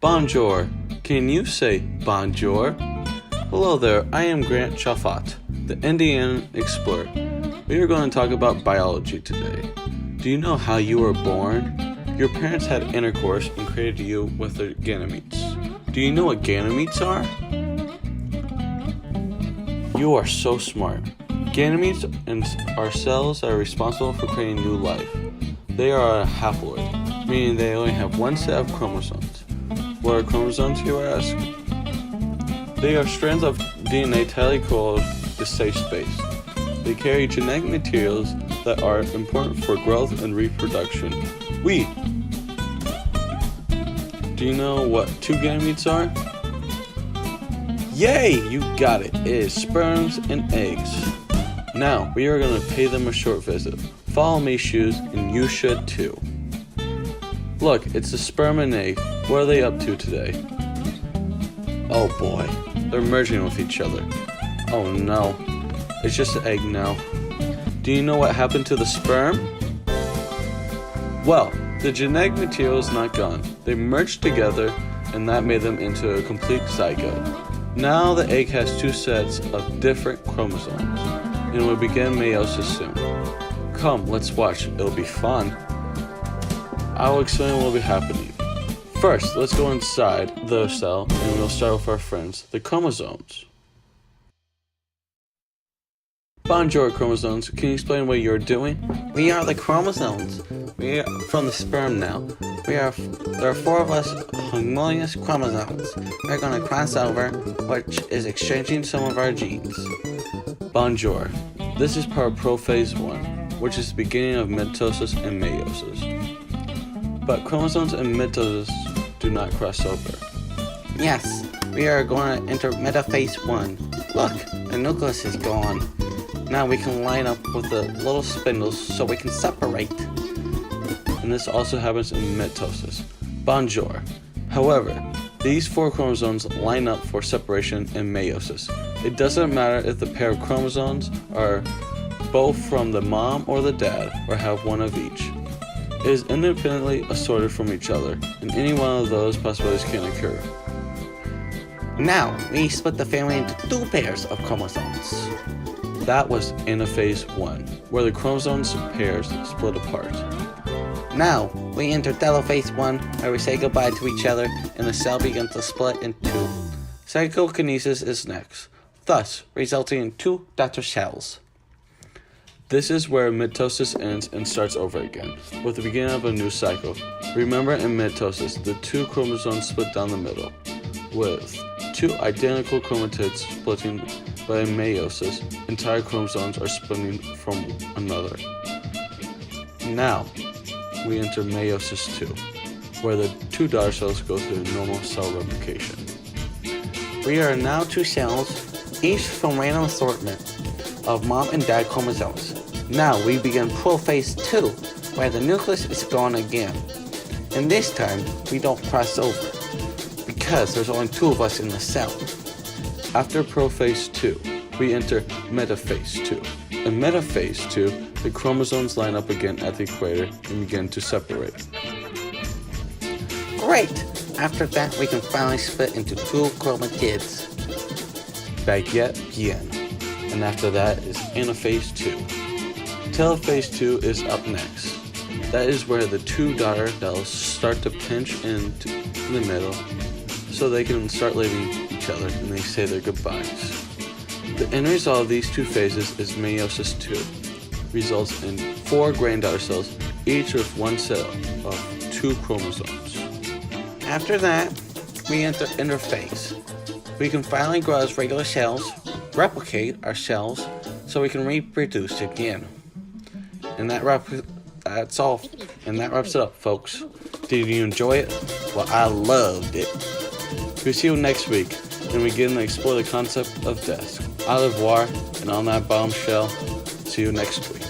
Bonjour. Can you say bonjour? Hello there, I am Grant Chaffat, the Indian explorer. We are going to talk about biology today. Do you know how you were born? Your parents had intercourse and created you with their gametes. Do you know what gametes are? You are so smart. Gametes are cells that are responsible for creating new life. They are a haploid, meaning they only have one set of chromosomes. What are chromosomes, you ask? They are strands of DNA tightly coiled to safe space. They carry genetic materials that are important for growth and reproduction. Do you know what two gametes are? Yay! You got it. It is sperms and eggs. Now, we are going to pay them a short visit. Follow me, shoes, and you should too. Look, it's a sperm and egg. What are they up to today? Oh boy, they're merging with each other. Oh no, it's just an egg now. Do you know what happened to the sperm? Well, the genetic material is not gone. They merged together and that made them into a complete zygote. Now the egg has two sets of different chromosomes and will begin meiosis soon. Come, let's watch, it'll be fun. I will explain what will be happening. First, let's go inside the cell and we'll start with our friends, the chromosomes. Bonjour, chromosomes. Can you explain what you're doing? We are the chromosomes. We are from the sperm now. There are four of us homologous chromosomes. We're going to cross over, which is exchanging some of our genes. Bonjour. This is part of prophase 1, which is the beginning of mitosis and meiosis. But chromosomes and mitosis do not cross over. Yes, we are going to enter metaphase 1. Look, the nucleus is gone. Now we can line up with the little spindles so we can separate. And this also happens in mitosis. Bonjour. However, these four chromosomes line up for separation in meiosis. It doesn't matter if the pair of chromosomes are both from the mom or the dad or have one of each. It is independently assorted from each other, and any one of those possibilities can occur. Now, we split the family into two pairs of chromosomes. That was anaphase 1, where the chromosomes pairs split apart. Now, we enter telophase 1, where we say goodbye to each other, and the cell begins to split in two. Cytokinesis is next, thus resulting in two daughter cells. This is where mitosis ends and starts over again, with the beginning of a new cycle. Remember, in mitosis, the two chromosomes split down the middle, with two identical chromatids splitting, but in meiosis, entire chromosomes are splitting from another. Now, we enter meiosis 2, where the two daughter cells go through normal cell replication. We are now two cells, each from random assortment of mom and dad chromosomes. Now we begin prophase 2, where the nucleus is gone again. And this time, we don't cross over, because there's only two of us in the cell. After prophase 2, we enter metaphase 2. In metaphase 2, the chromosomes line up again at the equator and begin to separate. Great! After that, we can finally split into two chromatids. Baguette bien. And after that is anaphase 2. Telophase 2 is up next. That is where the two daughter cells start to pinch into the middle so they can start leaving each other and they say their goodbyes. The end result of these two phases is meiosis 2. Results in four granddaughter cells, each with one set of two chromosomes. After that, we enter interphase. We can finally grow as regular cells, replicate our cells, so we can reproduce again. And that's all. And that wraps it up, folks. Did you enjoy it? Well, I loved it. We'll see you next week when we begin to explore the concept of death. Au revoir, and on that bombshell, see you next week.